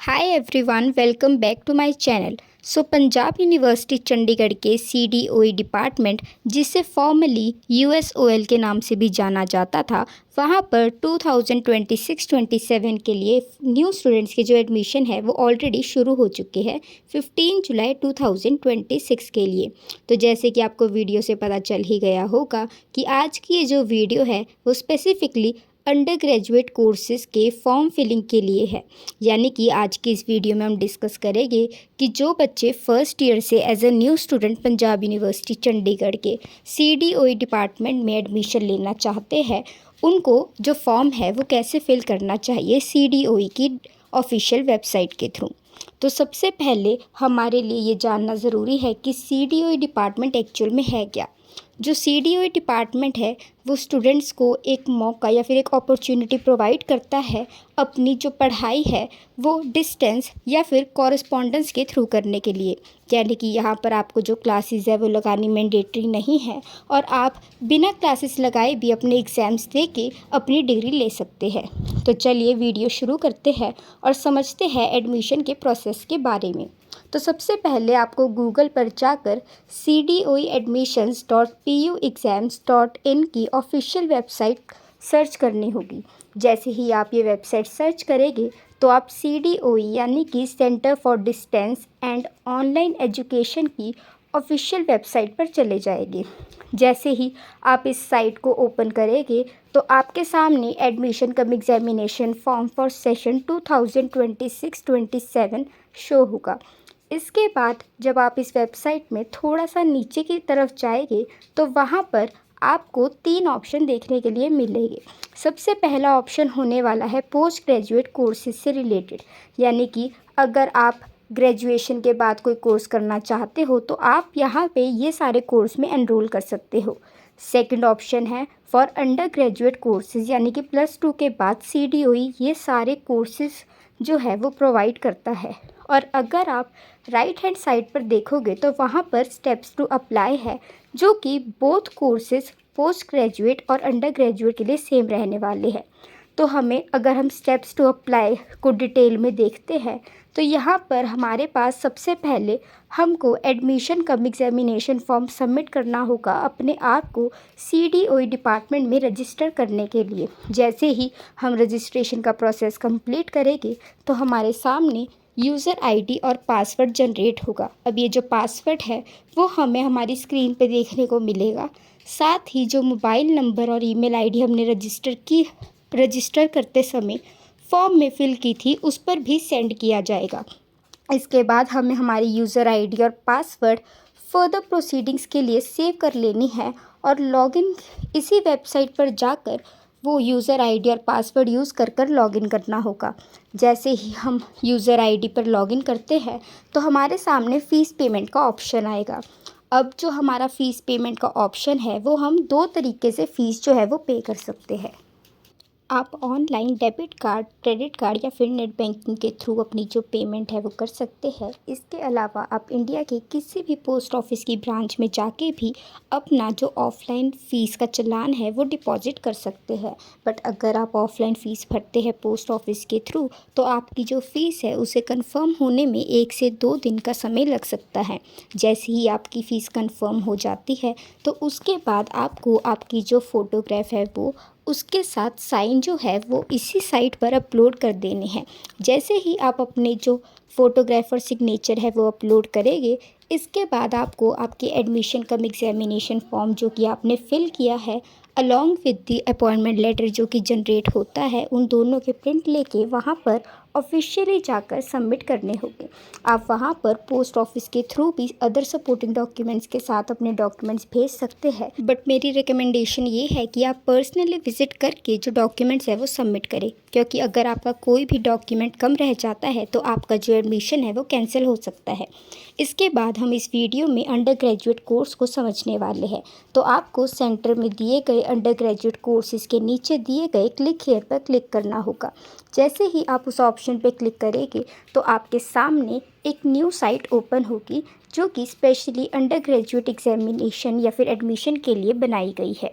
Hi everyone, welcome back to my channel. Punjab university Chandigarh के CDOE department, जिसे formally USOL के नाम से भी जाना जाता था, वहाँ पर 2026-27 के लिए न्यू स्टूडेंट्स के जो एडमिशन है वो ऑलरेडी शुरू हो चुके हैं 15 जुलाई 2026 के लिए। तो जैसे कि आपको वीडियो से पता चल ही गया होगा कि आज की ये जो वीडियो है वो स्पेसिफिकली अंडर ग्रेजुएट कोर्सेज़ के फॉर्म फिलिंग के लिए है। यानी कि आज की इस वीडियो में हम डिस्कस करेंगे कि जो बच्चे फर्स्ट ईयर से as a new student Punjab university Chandigarh के CDOE डिपार्टमेंट में एडमिशन लेना चाहते हैं, उनको जो फॉर्म है वो कैसे फिल करना चाहिए CDOE की ऑफिशियल वेबसाइट के थ्रू। तो सबसे पहले हमारे लिए ये जानना ज़रूरी है कि CDOE डिपार्टमेंट एक्चुअल में है क्या। जो CDOE डिपार्टमेंट है वो स्टूडेंट्स को एक मौका या फिर एक अपॉर्चुनिटी प्रोवाइड करता है अपनी जो पढ़ाई है वो डिस्टेंस या फिर कॉरेस्पॉन्डेंस के थ्रू करने के लिए। यानी कि यहाँ पर आपको जो क्लासेस है वो लगानी मैंडेटरी नहीं है और आप बिना क्लासेस लगाए भी अपने एग्ज़ाम्स दे के अपनी डिग्री ले सकते हैं। तो चलिए वीडियो शुरू करते हैं और समझते हैं एडमिशन के प्रोसेस के बारे में। तो सबसे पहले आपको गूगल पर जाकर CDOEadmissions.puexams.in की ऑफिशियल वेबसाइट सर्च करनी होगी। जैसे ही आप ये वेबसाइट सर्च करेंगे तो आप CDOE यानी कि centre for distance and online education की ऑफिशियल वेबसाइट पर चले जाएंगे। जैसे ही आप इस साइट को ओपन करेंगे तो आपके सामने admission come examination form for session 2026-27 show होगा। इसके बाद जब आप इस वेबसाइट में थोड़ा सा नीचे की तरफ जाएंगे तो वहाँ पर आपको 3 ऑप्शन देखने के लिए मिलेंगे। सबसे पहला ऑप्शन होने वाला है पोस्ट ग्रेजुएट कोर्सेज से रिलेटेड, यानी कि अगर आप ग्रेजुएशन के बाद कोई कोर्स करना चाहते हो तो आप यहाँ पे ये सारे कोर्स में एनरोल कर सकते हो। सेकंड ऑप्शन है फॉर अंडर ग्रेजुएट कोर्सेज, यानी कि +2 के बाद CDOE ये सारे कोर्सेज जो है वो प्रोवाइड करता है। और अगर आप राइट हैंड साइड पर देखोगे तो वहाँ पर स्टेप्स टू अप्लाई है, जो कि बोथ कोर्सेज पोस्ट ग्रेजुएट और अंडर ग्रेजुएट के लिए सेम रहने वाले हैं। तो अगर हम स्टेप्स टू अप्लाई को डिटेल में देखते हैं तो यहाँ पर हमारे पास सबसे पहले हमको एडमिशन कम एग्जामिनेशन फॉर्म सबमिट करना होगा अपने आप को CDOE डिपार्टमेंट में रजिस्टर करने के लिए। जैसे ही हम रजिस्ट्रेशन का प्रोसेस कंप्लीट करेंगे तो हमारे सामने यूज़र ID और पासवर्ड जनरेट होगा। अब ये जो पासवर्ड है वो हमें हमारी स्क्रीन पे देखने को मिलेगा। साथ ही जो मोबाइल नंबर और ईमेल ID हमने रजिस्टर करते समय फॉर्म में फिल की थी उस पर भी सेंड किया जाएगा। इसके बाद हमें हमारी यूज़र ID और पासवर्ड फर्दर प्रोसीडिंग्स के लिए सेव कर लेनी है और लॉगिन इसी वेबसाइट पर जाकर वो यूज़र ID और पासवर्ड यूज़ कर लॉगिन करना होगा। जैसे ही हम यूज़र ID पर लॉगिन करते हैं तो हमारे सामने फ़ीस पेमेंट का ऑप्शन आएगा। अब जो हमारा फ़ीस पेमेंट का ऑप्शन है वो हम 2 तरीके से फ़ीस जो है वो पे कर सकते हैं। आप online debit card, credit card या फिर नेट बैंकिंग के थ्रू अपनी जो पेमेंट है वो कर सकते हैं। इसके अलावा आप इंडिया के किसी भी पोस्ट ऑफिस की ब्रांच में जाके भी अपना जो ऑफलाइन फ़ीस का चालान है वो डिपॉजिट कर सकते हैं। बट अगर आप ऑफलाइन फ़ीस भरते हैं पोस्ट ऑफिस के थ्रू तो आपकी जो फ़ीस है उसे कंफर्म होने में 1 से 2 दिन का समय लग सकता है। जैसे ही आपकी फ़ीस कंफर्म हो जाती है तो उसके बाद आपको आपकी जो फ़ोटोग्राफ है वो उसके साथ साइन जो है वो इसी साइट पर अपलोड कर देने हैं। जैसे ही आप अपने जो फ़ोटोग्राफ और सिग्नेचर है वो अपलोड करेंगे, इसके बाद आपको आपके एडमिशन कम एग्जामिनेशन फॉर्म जो कि आपने फ़िल किया है along with the appointment letter जो कि जनरेट होता है, उन दोनों के प्रिंट लेके वहाँ पर ऑफिशियली जाकर सबमिट करने होंगे। आप वहाँ पर पोस्ट ऑफिस के थ्रू भी अदर सपोर्टिंग डॉक्यूमेंट्स के साथ अपने डॉक्यूमेंट्स भेज सकते हैं। बट मेरी रिकमेंडेशन ये है कि आप पर्सनली विज़िट करके जो डॉक्यूमेंट्स है वो सबमिट करें, क्योंकि अगर आपका कोई भी डॉक्यूमेंट कम रह जाता है तो आपका जो एडमिशन है वो कैंसिल हो सकता है। इसके बाद हम इस वीडियो में अंडर ग्रेजुएट कोर्स को समझने वाले हैं। तो आपको सेंटर में दिए गए अंडर ग्रेजुएट कोर्सेज़ के नीचे दिए गए क्लिक हियर पर क्लिक करना होगा। जैसे ही आप उस ऑप्शन पे क्लिक करेंगे तो आपके सामने एक न्यू साइट ओपन होगी जो कि स्पेशली अंडर ग्रेजुएट एग्जामिनेशन या फिर एडमिशन के लिए बनाई गई है।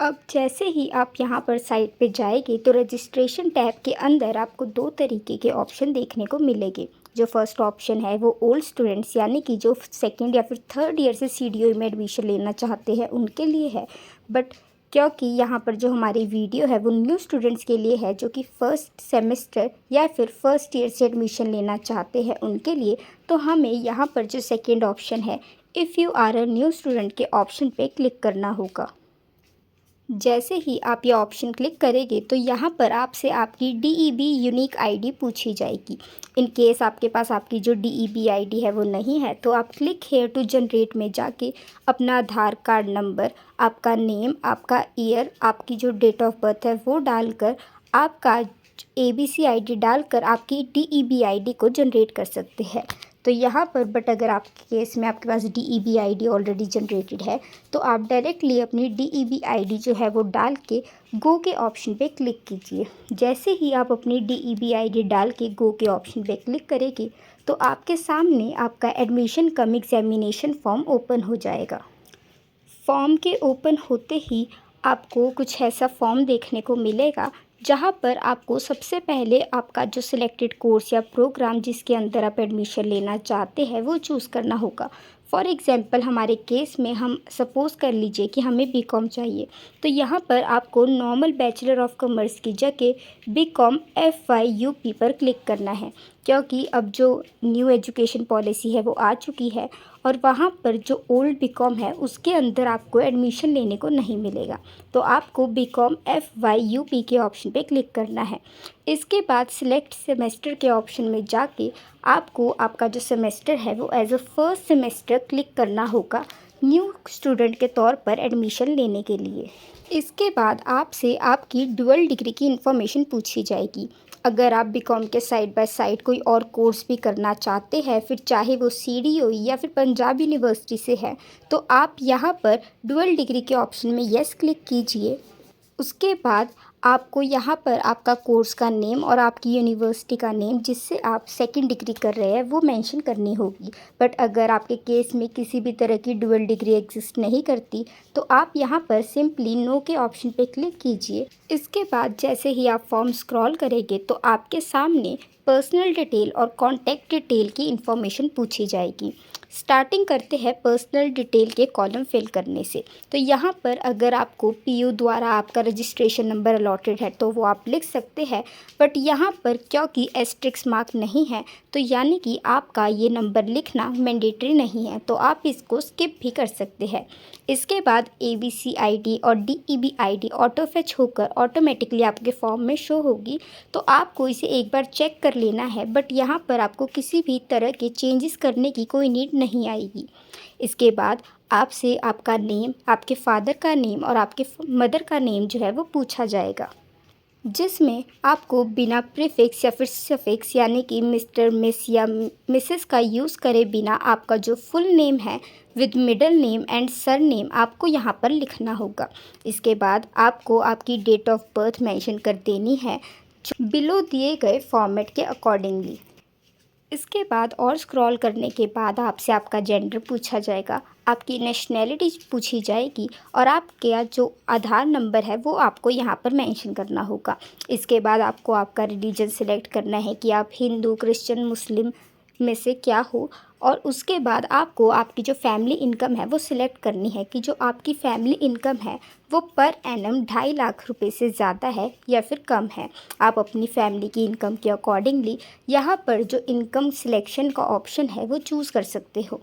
अब जैसे ही आप यहाँ पर साइट पे जाएंगे तो रजिस्ट्रेशन टैब के अंदर आपको दो तरीके के ऑप्शन देखने को मिलेंगे। जो फर्स्ट ऑप्शन है वो ओल्ड स्टूडेंट्स यानी कि जो सेकंड या फिर थर्ड ईयर से सीडीओ में एडमिशन लेना चाहते हैं उनके लिए है। बट क्योंकि यहाँ पर जो हमारी वीडियो है वो न्यू स्टूडेंट्स के लिए है जो कि फर्स्ट सेमेस्टर या फिर फर्स्ट ईयर से एडमिशन लेना चाहते हैं उनके लिए, तो हमें यहाँ पर जो सेकेंड ऑप्शन है if you are a new student के ऑप्शन पे क्लिक करना होगा। जैसे ही आप ये ऑप्शन क्लिक करेंगे तो यहाँ पर आपसे आपकी डीईबी यूनिक आईडी पूछी जाएगी। इन केस आपके पास आपकी जो डीईबी आईडी है वो नहीं है तो आप क्लिक हेयर टू जनरेट में जाके अपना आधार कार्ड नंबर, आपका नेम, आपका ईयर, आपकी जो डेट ऑफ बर्थ है वो डालकर आपका एबीसी आईडी डालकर आपकी डीईबी आईडी को जनरेट कर सकते हैं। तो यहाँ पर बट अगर आपके केस में आपके पास डीईबी आईडी ऑलरेडी जनरेटेड है तो आप डायरेक्टली अपनी डीईबी आईडी जो है वो डाल के गो के ऑप्शन पे क्लिक कीजिए। जैसे ही आप अपनी डीईबी आईडी डाल के गो के ऑप्शन पे क्लिक करेंगे तो आपके सामने आपका एडमिशन कम एग्जामिनेशन फॉर्म ओपन हो जाएगा। फॉर्म के ओपन होते ही आपको कुछ ऐसा फॉर्म देखने को मिलेगा जहाँ पर आपको सबसे पहले आपका जो सिलेक्टेड कोर्स या प्रोग्राम जिसके अंदर आप एडमिशन लेना चाहते हैं वो चूज़ करना होगा। फॉर एग्ज़ाम्पल हमारे केस में हम सपोज़ कर लीजिए कि हमें बीकॉम चाहिए, तो यहाँ पर आपको नॉर्मल बैचलर ऑफ कॉमर्स की जगह बीकॉम FYUP पर क्लिक करना है, क्योंकि अब जो न्यू एजुकेशन पॉलिसी है वो आ चुकी है और वहाँ पर जो ओल्ड बीकॉम है उसके अंदर आपको एडमिशन लेने को नहीं मिलेगा। तो आपको बीकॉम FYUP के ऑप्शन पे क्लिक करना है। इसके बाद सिलेक्ट सेमेस्टर के ऑप्शन में जाके आपको आपका जो सेमेस्टर है वो as a first semester click करना होगा न्यू स्टूडेंट के तौर पर एडमिशन लेने के लिए। इसके बाद आपसे आपकी डुअल डिग्री की इन्फॉर्मेशन पूछी जाएगी। अगर आप बीकॉम के साइड बाय साइड कोई और कोर्स भी करना चाहते हैं, फिर चाहे वो CDO या फिर पंजाब यूनिवर्सिटी से है, तो आप यहाँ पर डुअल डिग्री के ऑप्शन में येस क्लिक कीजिए। उसके बाद आपको यहाँ पर आपका कोर्स का नेम और आपकी यूनिवर्सिटी का नेम जिससे आप सेकंड डिग्री कर रहे हैं वो मेंशन करनी होगी। बट अगर आपके केस में किसी भी तरह की डुअल डिग्री एग्जिस्ट नहीं करती तो आप यहाँ पर सिंपली नो के ऑप्शन पे क्लिक कीजिए। इसके बाद जैसे ही आप फॉर्म स्क्रॉल करेंगे तो आपके सामने पर्सनल डिटेल और कॉन्टैक्ट डिटेल की इन्फॉर्मेशन पूछी जाएगी। स्टार्टिंग करते हैं पर्सनल डिटेल के कॉलम फिल करने से। तो यहाँ पर अगर आपको PU द्वारा आपका रजिस्ट्रेशन नंबर अलॉटेड है तो वो आप लिख सकते हैं, बट यहाँ पर क्योंकि एस्ट्रिक्स मार्क नहीं है तो यानी कि आपका ये नंबर लिखना मैंडेटरी नहीं है, तो आप इसको स्किप भी कर सकते हैं। इसके बाद ABC ID और DEB ID ऑटो फैच होकर ऑटोमेटिकली आपके फॉर्म में शो होगी, तो आपको इसे एक बार चेक कर लेना है। बट यहाँ पर आपको किसी भी तरह के चेंजेस करने की कोई नीड नहीं आएगी। इसके बाद आपसे आपका नेम, आपके फादर का नेम और आपके मदर का नेम जो है वो पूछा जाएगा, जिसमें आपको बिना प्रीफिक्स या फिर सफिक्स यानी कि मिस्टर, मिस या मिसेस का यूज़ करे बिना आपका जो फुल नेम है with middle name and sir name आपको यहाँ पर लिखना होगा। इसके बाद आपको आपकी डेट ऑफ बर्थ मेंशन कर देनी है बिलो दिए गए फॉर्मेट के अकॉर्डिंगली। इसके बाद और स्क्रॉल करने के बाद आपसे आपका जेंडर पूछा जाएगा, आपकी नेशनैलिटी पूछी जाएगी और आपका जो आधार नंबर है वो आपको यहाँ पर मेंशन करना होगा। इसके बाद आपको आपका रिलीजन सिलेक्ट करना है कि आप हिंदू, क्रिश्चियन, मुस्लिम में से क्या हो, और उसके बाद आपको आपकी जो फैमिली इनकम है वो सिलेक्ट करनी है कि जो आपकी फैमिली इनकम है वो पर एनम 2.5 लाख रुपए से ज़्यादा है या फिर कम है। आप अपनी फैमिली की इनकम के अकॉर्डिंगली यहाँ पर जो इनकम सिलेक्शन का ऑप्शन है वो चूज़ कर सकते हो।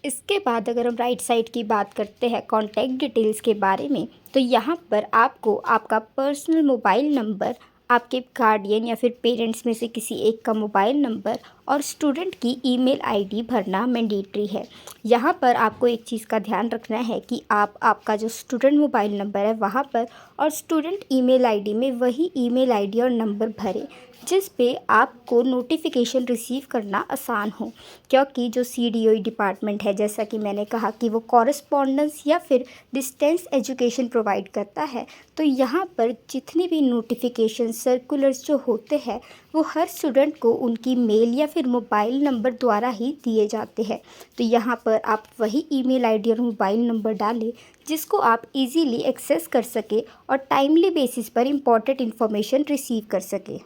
इसके बाद अगर हम राइट साइड की बात करते हैं कॉन्टैक्ट डिटेल्स के बारे में, तो यहाँ पर आपको आपका पर्सनल मोबाइल नंबर, आपके गार्डियन या फिर पेरेंट्स में से किसी एक का मोबाइल नंबर और स्टूडेंट की ईमेल आईडी भरना मैंडेटरी है। यहाँ पर आपको एक चीज़ का ध्यान रखना है कि आप आपका जो स्टूडेंट मोबाइल नंबर है वहाँ पर और स्टूडेंट ईमेल आईडी में वही ईमेल आईडी और नंबर भरें जिस पे आपको नोटिफिकेशन रिसीव करना आसान हो, क्योंकि जो CDOE डिपार्टमेंट है जैसा कि मैंने कहा कि वो कॉरेस्पॉन्डेंस या फिर डिस्टेंस एजुकेशन प्रोवाइड करता है, तो यहाँ पर जितनी भी नोटिफिकेशन सर्कुलर्स जो होते हैं वो हर स्टूडेंट को उनकी मेल या फिर मोबाइल नंबर द्वारा ही दिए जाते हैं। तो यहाँ पर आप वही ईमेल आईडी और मोबाइल नंबर डालें जिसको आप इजीली एक्सेस कर सके और टाइमली बेसिस पर इम्पॉर्टेंट इन्फॉर्मेशन रिसीव कर सके।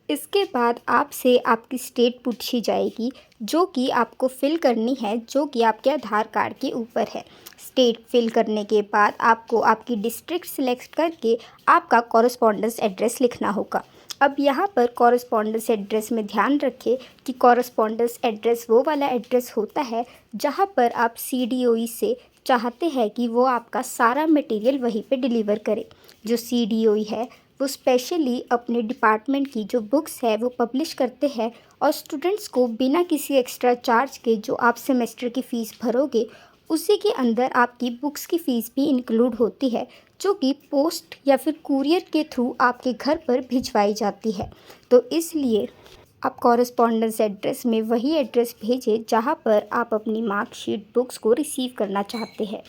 इसके बाद आपसे आपकी स्टेट पूछी जाएगी जो कि आपको फिल करनी है, जो कि आपके आधार कार्ड के ऊपर है। स्टेट फिल करने के बाद आपको आपकी डिस्ट्रिक्ट सिलेक्ट करके आपका कॉरस्पॉन्डेंस एड्रेस लिखना होगा। अब यहाँ पर कॉरस्पॉन्डेंस एड्रेस में ध्यान रखें कि कॉरस्पॉन्डेंस एड्रेस वो वाला एड्रेस होता है जहाँ पर आप CDOE से चाहते हैं कि वो आपका सारा मटेरियल वहीं पे डिलीवर करे। जो CDOE है वो स्पेशली अपने डिपार्टमेंट की जो बुक्स है वो पब्लिश करते हैं और स्टूडेंट्स को बिना किसी एक्स्ट्रा चार्ज के जो आप सेमेस्टर की फ़ीस भरोगे उसी के अंदर आपकी बुक्स की फ़ीस भी इंक्लूड होती है, जो कि पोस्ट या फिर कुरियर के थ्रू आपके घर पर भिजवाई जाती है। तो इसलिए आप कॉरस्पॉन्डेंस एड्रेस में वही एड्रेस भेजें जहाँ पर आप अपनी मार्कशीट बुक्स को रिसीव करना चाहते हैं।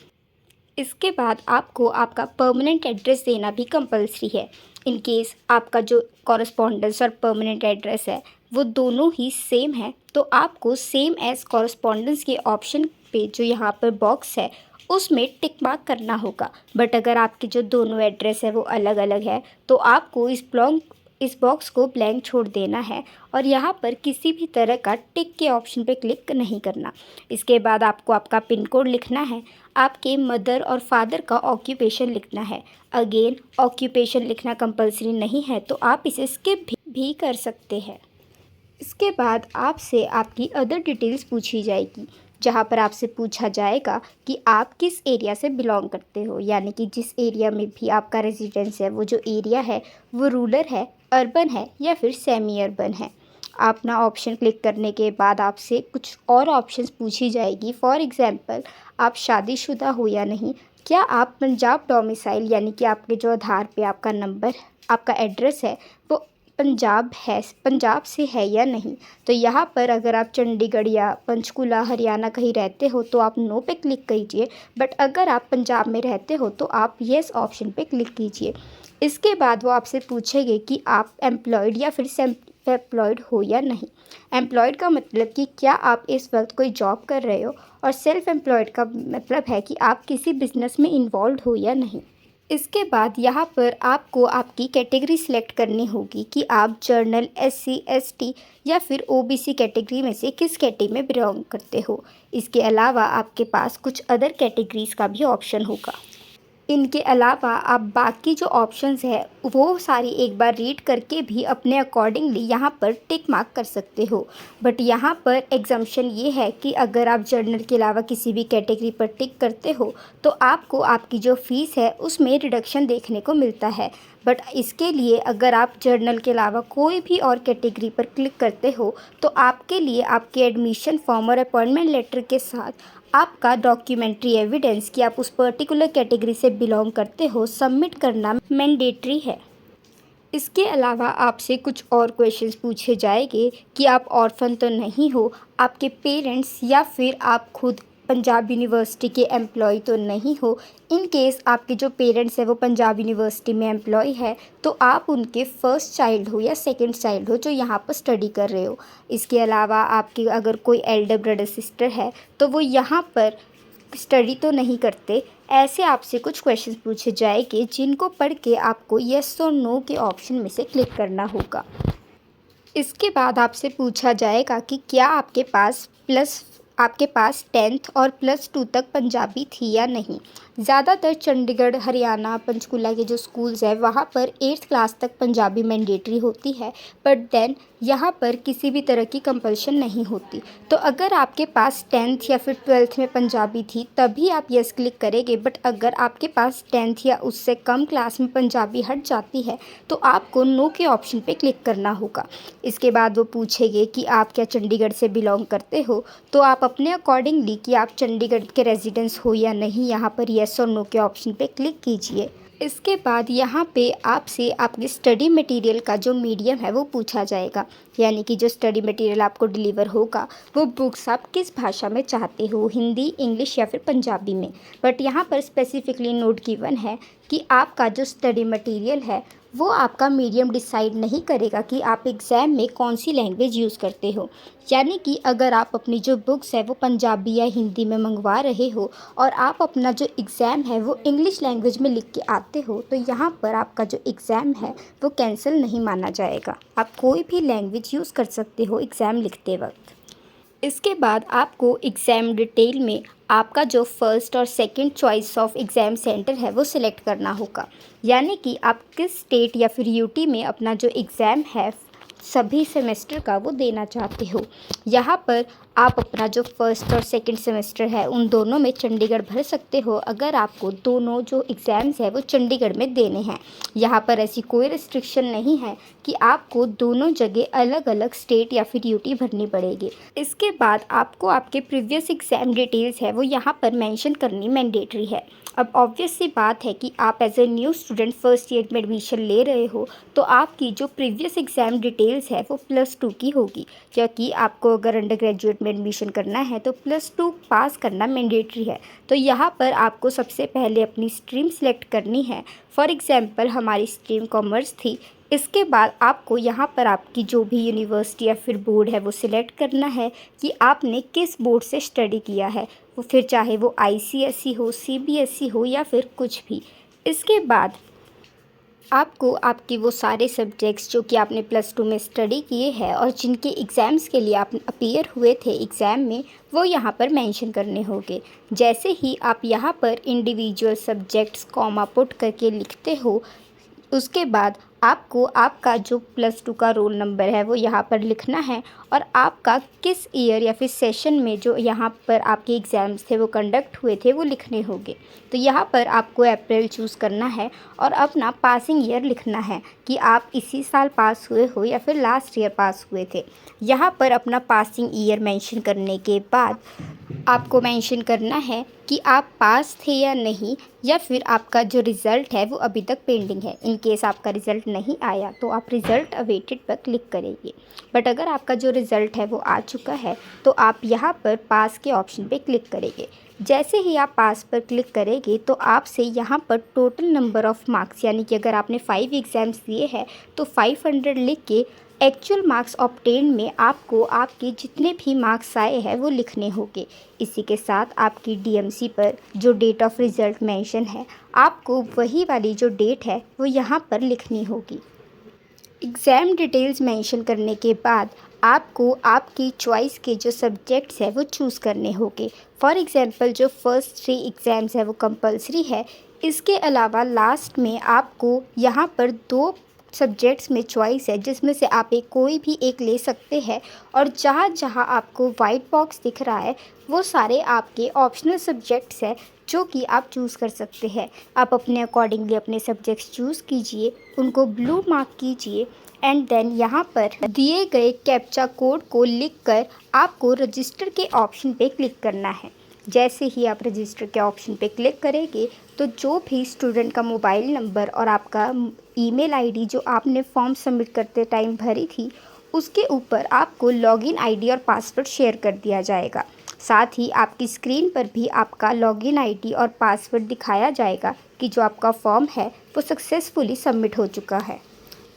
इसके बाद आपको आपका परमानेंट एड्रेस देना भी कंपलसरी है। इन केस आपका जो कॉरस्पॉन्डेंस और परमानेंट एड्रेस है वो दोनों ही सेम है तो आपको सेम एज कॉरस्पॉन्डेंस के ऑप्शन पे जो यहाँ पर बॉक्स है उसमें टिक मार्क करना होगा। बट अगर आपके जो दोनों एड्रेस है वो अलग अलग है तो आपको इस बॉक्स को ब्लैंक छोड़ देना है और यहाँ पर किसी भी तरह का टिक के ऑप्शन पे क्लिक नहीं करना। इसके बाद आपको आपका पिन कोड लिखना है, आपके मदर और फादर का ऑक्यूपेशन लिखना है। अगेन ऑक्यूपेशन लिखना कंपलसरी नहीं है तो आप इसे स्किप भी कर सकते हैं। इसके बाद आपसे आपकी अदर डिटेल्स पूछी जाएगी जहाँ पर आपसे पूछा जाएगा कि आप किस एरिया से बिलोंग करते हो, यानी कि जिस एरिया में भी आपका रेजिडेंस है वो जो एरिया है वो रूरल है, अर्बन है या फिर सेमी अर्बन है। अपना ऑप्शन क्लिक करने के बाद आपसे कुछ और ऑप्शंस पूछी जाएगी। फॉर एग्ज़ाम्पल आप शादीशुदा हो या नहीं, क्या आप पंजाब डोमिसाइल यानी कि आपके जो आधार पे आपका नंबर आपका एड्रेस है वो पंजाब से है या नहीं। तो यहाँ पर अगर आप चंडीगढ़ या पंचकुला हरियाणा कहीं रहते हो तो आप नो पे क्लिक कीजिए, बट अगर आप पंजाब में रहते हो तो आप येस ऑप्शन पे क्लिक कीजिए। इसके बाद वो आपसे पूछेंगे कि आप एम्प्लॉयड या फिर सेल्फ एम्प्लॉयड हो या नहीं। एम्प्लॉयड का मतलब कि क्या आप इस वक्त कोई जॉब कर रहे हो और सेल्फ एम्प्लॉयड का मतलब है कि आप किसी बिज़नेस में इन्वॉल्व हो या नहीं। इसके बाद यहाँ पर आपको आपकी कैटेगरी सिलेक्ट करनी होगी कि आप जर्नल, SC ST या फिर OBC कैटेगरी में से किस कैटेगरी में बिलोंग करते हो। इसके अलावा आपके पास कुछ अदर कैटेगरीज़ का भी ऑप्शन होगा। इनके अलावा आप बाकी जो ऑप्शंस है वो सारी एक बार रीड करके भी अपने अकॉर्डिंगली यहाँ पर टिक मार्क कर सकते हो। बट यहाँ पर एग्जम्पशन ये है कि अगर आप जर्नल के अलावा किसी भी कैटेगरी पर टिक करते हो तो आपको आपकी जो फ़ीस है उसमें रिडक्शन देखने को मिलता है। बट इसके लिए अगर आप जर्नल के अलावा कोई भी और कैटेगरी पर क्लिक करते हो तो आपके लिए आपके एडमिशन फॉर्म और अपॉइंटमेंट लेटर के साथ आपका डॉक्यूमेंट्री एविडेंस कि आप उस पर्टिकुलर कैटेगरी से बिलोंग करते हो सबमिट करना मैंडेटरी है। इसके अलावा आपसे कुछ और क्वेश्चंस पूछे जाएंगे कि आप ऑर्फन तो नहीं हो, आपके पेरेंट्स या फिर आप खुद पंजाब यूनिवर्सिटी के एम्प्लॉय तो नहीं हो। इन केस आपके जो पेरेंट्स हैं वो पंजाब यूनिवर्सिटी में एम्प्लॉय है तो आप उनके फर्स्ट चाइल्ड हो या सेकंड चाइल्ड हो जो यहाँ पर स्टडी कर रहे हो। इसके अलावा आपके अगर कोई एल्डर ब्रदर सिस्टर है तो वो यहाँ पर स्टडी तो नहीं करते। ऐसे आपसे कुछ क्वेश्चंस पूछे जाएंगे जिनको पढ़ के आपको येस और नो के ऑप्शन में से क्लिक करना होगा। इसके बाद आपसे पूछा जाएगा कि क्या आपके पास 10th और +2 तक पंजाबी थी या नहीं। ज़्यादातर चंडीगढ़, हरियाणा, पंचकुला के जो स्कूल्स हैं वहाँ पर 8th क्लास तक पंजाबी मैंडेटरी होती है, बट देन यहाँ पर किसी भी तरह की कंपल्शन नहीं होती। तो अगर आपके पास 10th या फिर 12th में पंजाबी थी तभी आप यस क्लिक करेंगे, बट अगर आपके पास 10th या उससे कम क्लास में पंजाबी हट जाती है तो आपको नो के ऑप्शन पे क्लिक करना होगा। इसके बाद वो पूछेंगे कि आप क्या चंडीगढ़ से बिलोंग करते हो, तो आप अपने अकॉर्डिंगली कि आप चंडीगढ़ के रेजिडेंस हो या नहीं यहाँ पर येस और नो के ऑप्शन पे क्लिक कीजिए। इसके बाद यहाँ पे आपसे आपके स्टडी मटेरियल का जो मीडियम है वो पूछा जाएगा, यानी कि जो स्टडी मटेरियल आपको डिलीवर होगा वो बुक्स आप किस भाषा में चाहते हो, हिंदी, इंग्लिश या फिर पंजाबी में। बट यहाँ पर स्पेसिफिकली नोट गिवन है कि आपका जो स्टडी मटेरियल है वो आपका मीडियम डिसाइड नहीं करेगा कि आप एग्ज़ाम में कौन सी लैंग्वेज यूज़ करते हो। यानी कि अगर आप अपनी जो बुक्स है वो पंजाबी या हिंदी में मंगवा रहे हो और आप अपना जो एग्ज़ाम है वो इंग्लिश लैंग्वेज में लिख के आते हो, तो यहाँ पर आपका जो एग्ज़ाम है वो कैंसिल नहीं माना जाएगा। आप कोई भी लैंग्वेज यूज़ कर सकते हो एग्ज़ाम लिखते वक्त। इसके बाद आपको एग्ज़ाम डिटेल में आपका जो फर्स्ट और second choice of exam centre है वो सिलेक्ट करना होगा। यानी कि आप किस स्टेट या फिर यूटी में अपना जो एग्ज़ाम है सभी सेमेस्टर का वो देना चाहते हो। यहाँ पर आप अपना जो फर्स्ट और सेकंड सेमेस्टर है उन दोनों में चंडीगढ़ भर सकते हो, अगर आपको दोनों जो एग्ज़ाम्स है वो चंडीगढ़ में देने हैं। यहाँ पर ऐसी कोई रिस्ट्रिक्शन नहीं है कि आपको दोनों जगह अलग अलग स्टेट या फिर यूटी भरनी पड़ेगी। इसके बाद आपको आपके प्रीवियस एग्ज़ाम डिटेल्स है वो यहाँ पर मेंशन करनी मैंडेटरी है। अब ऑब्वियस सी बात है कि आप as a new student first year में एडमिशन ले रहे हो, तो आपकी जो प्रीवियस एग्ज़ाम डिटेल्स है वो +2 की होगी, क्योंकि आपको अगर अंडर ग्रेजुएट में एडमिशन करना है तो +2 पास करना मैंडेटरी है। तो यहाँ पर आपको सबसे पहले अपनी स्ट्रीम सेलेक्ट करनी है। फॉर एग्ज़ाम्पल हमारी स्ट्रीम कॉमर्स थी। इसके बाद आपको यहाँ पर आपकी जो भी यूनिवर्सिटी या फिर बोर्ड है वो सिलेक्ट करना है कि आपने किस बोर्ड से स्टडी किया है, वो फिर चाहे वो आईसीएसई हो, सीबीएसई हो या फिर कुछ भी। इसके बाद आपको आपके वो सारे सब्जेक्ट्स जो कि आपने +2 में स्टडी किए हैं और जिनके एग्ज़ाम्स के लिए आप अपीयर हुए थे एग्ज़ाम में, वो यहाँ पर मेंशन करने होंगे। जैसे ही आप यहाँ पर इंडिविजुअल सब्जेक्ट्स कॉमा पुट करके लिखते हो, उसके बाद आपको आपका जो +2 का रोल नंबर है वो यहाँ पर लिखना है और आपका किस ईयर या फिर सेशन में जो यहाँ पर आपके एग्ज़ाम्स थे वो कंडक्ट हुए थे वो लिखने होंगे। तो यहाँ पर आपको अप्रैल चूज़ करना है और अपना पासिंग ईयर लिखना है कि आप इसी साल पास हुए हो या फिर लास्ट ईयर पास हुए थे। यहाँ पर अपना पासिंग ईयर मेंशन करने के बाद आपको मेंशन करना है कि आप पास थे या नहीं, या फिर आपका जो रिज़ल्ट है वो अभी तक पेंडिंग है। इन केस आपका रिज़ल्ट नहीं आया तो आप रिज़ल्ट अवेटेड पर क्लिक करेंगे। बट अगर आपका जो रिज़ल्ट है वो आ चुका है तो आप यहाँ पर पास के ऑप्शन पे क्लिक करेंगे। जैसे ही आप पास पर क्लिक करेंगे तो आपसे यहाँ पर टोटल नंबर ऑफ़ मार्क्स, यानी कि अगर आपने 5 एग्ज़ाम्स दिए हैं तो 500 लिख के एक्चुअल मार्क्स ऑब्टेन में आपको आपके जितने भी मार्क्स आए हैं वो लिखने होंगे। इसी के साथ आपकी डीएमसी पर जो डेट ऑफ रिज़ल्ट मेंशन है, आपको वही वाली जो डेट है वो यहाँ पर लिखनी होगी। एग्ज़ाम डिटेल्स मेंशन करने के बाद आपको आपकी चॉइस के जो सब्जेक्ट्स है वो चूज़ करने होंगे। फॉर एग्ज़ाम्पल जो फर्स्ट 3 एग्ज़ाम्स है वो कंपलसरी है। इसके अलावा लास्ट में आपको यहाँ पर 2 सब्जेक्ट्स में चॉइस है, जिसमें से आप कोई भी एक ले सकते हैं और जहाँ जहाँ आपको वाइट बॉक्स दिख रहा है वो सारे आपके ऑप्शनल सब्जेक्ट्स हैं जो कि आप चूज़ कर सकते हैं। आप अपने अकॉर्डिंगली अपने सब्जेक्ट्स चूज़ कीजिए, उनको ब्लू मार्क कीजिए एंड देन यहाँ पर दिए गए कैप्चा कोड को लिखकर आपको रजिस्टर के ऑप्शन पे क्लिक करना है। जैसे ही आप रजिस्टर के ऑप्शन पे क्लिक करेंगे तो जो भी स्टूडेंट का मोबाइल नंबर और आपका ईमेल आईडी जो आपने फॉर्म सबमिट करते टाइम भरी थी, उसके ऊपर आपको लॉगिन आईडी और पासवर्ड शेयर कर दिया जाएगा। साथ ही आपकी स्क्रीन पर भी आपका लॉगिन आईडी और पासवर्ड दिखाया जाएगा कि जो आपका फॉर्म है वो सक्सेसफुली सबमिट हो चुका है।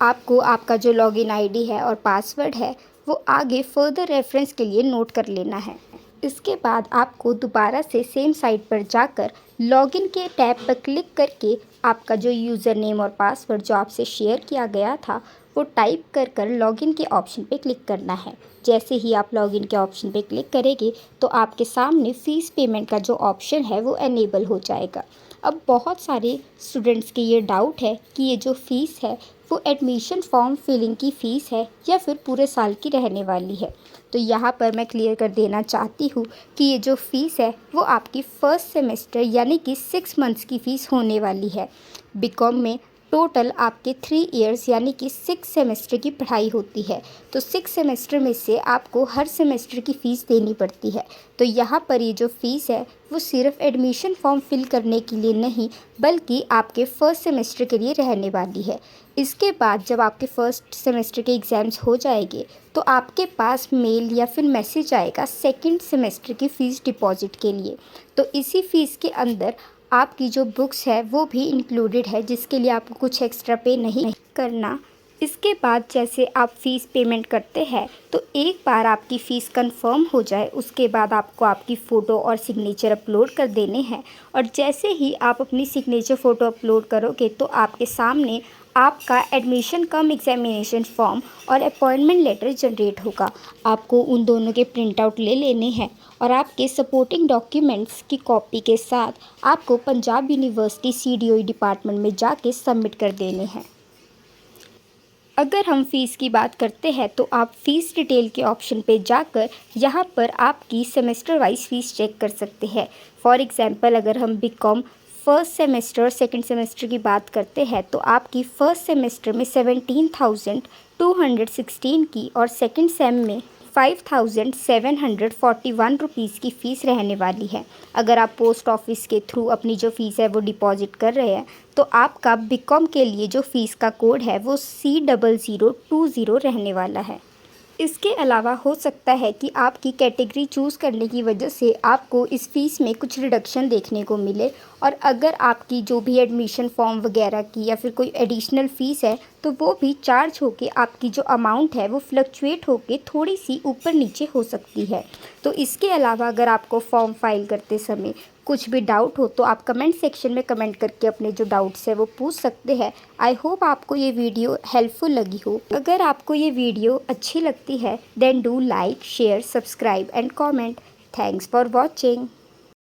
आपको आपका जो लॉगिन आईडी है और पासवर्ड है वो आगे फर्दर रेफरेंस के लिए नोट कर लेना है। इसके बाद आपको दोबारा से सेम साइट पर जाकर लॉगिन के टैब पर क्लिक करके आपका जो यूज़र नेम और पासवर्ड जो आपसे शेयर किया गया था वो टाइप कर लॉगिन के ऑप्शन पे क्लिक करना है। जैसे ही आप लॉगिन के ऑप्शन पे क्लिक करेंगे तो आपके सामने फ़ीस पेमेंट का जो ऑप्शन है वो एनेबल हो जाएगा। अब बहुत सारे स्टूडेंट्स के ये डाउट है कि ये जो फ़ीस है वो एडमिशन फॉर्म फिलिंग की फ़ीस है या फिर पूरे साल की रहने वाली है। तो यहाँ पर मैं क्लियर कर देना चाहती हूँ कि ये जो फ़ीस है वो आपकी फ़र्स्ट सेमेस्टर यानी कि 6 मंथ्स की फ़ीस होने वाली है। बीकॉम में टोटल आपके 3 इयर्स यानी कि 6 सेमेस्टर की पढ़ाई होती है, तो 6 सेमेस्टर में से आपको हर सेमेस्टर की फ़ीस देनी पड़ती है। तो यहाँ पर ये जो फ़ीस है वो सिर्फ एडमिशन फॉर्म फिल करने के लिए नहीं बल्कि आपके फ़र्स्ट सेमेस्टर के लिए रहने वाली है। इसके बाद जब आपके फ़र्स्ट सेमेस्टर के एग्ज़ाम्स हो जाएंगे तो आपके पास मेल या फिर मैसेज आएगा सेकंड सेमेस्टर की फ़ीस डिपॉज़िट के लिए। तो इसी फ़ीस के अंदर आपकी जो बुक्स है वो भी इंक्लूडेड है, जिसके लिए आपको कुछ एक्स्ट्रा पे नहीं करना। इसके बाद जैसे आप फ़ीस पेमेंट करते हैं तो एक बार आपकी फ़ीस कंफर्म हो जाए उसके बाद आपको आपकी फ़ोटो और सिग्नेचर अपलोड कर देने हैं। और जैसे ही आप अपनी सिग्नेचर फ़ोटो अपलोड करोगे तो आपके सामने आपका एडमिशन कम एग्जामिनेशन फॉर्म और अपॉइंटमेंट लेटर जनरेट होगा। आपको उन दोनों के प्रिंट आउट ले लेने हैं और आपके सपोर्टिंग डॉक्यूमेंट्स की कॉपी के साथ आपको पंजाब यूनिवर्सिटी CDOE डिपार्टमेंट में जाके सबमिट कर देने हैं। अगर हम फ़ीस की बात करते हैं तो आप फ़ीस डिटेल के ऑप्शन पे जाकर यहाँ पर आपकी सेमेस्टर वाइज फ़ीस चेक कर सकते हैं। फॉर एग्ज़ाम्पल अगर हम BCom फर्स्ट सेमेस्टर और सेकंड सेमेस्टर की बात करते हैं तो आपकी फ़र्स्ट सेमेस्टर में 17,216 की और सेकंड सेम में 5,741 रुपीज़ की फ़ीस रहने वाली है। अगर आप पोस्ट ऑफिस के थ्रू अपनी जो फ़ीस है वो डिपॉज़िट कर रहे हैं तो आपका BCom के लिए जो फ़ीस का कोड है वो C0020 रहने वाला है। इसके अलावा हो सकता है कि आपकी कैटेगरी चूज़ करने की वजह से आपको इस फ़ीस में कुछ रिडक्शन देखने को मिले, और अगर आपकी जो भी एडमिशन फॉर्म वगैरह की या फिर कोई एडिशनल फ़ीस है तो वो भी चार्ज होके आपकी जो अमाउंट है वो फ्लक्चुएट होके थोड़ी सी ऊपर नीचे हो सकती है। तो इसके अलावा अगर आपको फॉर्म फाइल करते समय कुछ भी डाउट हो तो आप कमेंट सेक्शन में कमेंट करके अपने जो डाउट्स है वो पूछ सकते हैं। आई होप आपको ये वीडियो हेल्पफुल लगी हो। अगर आपको ये वीडियो अच्छी लगती है then do like, share, subscribe and comment. Thanks for watching.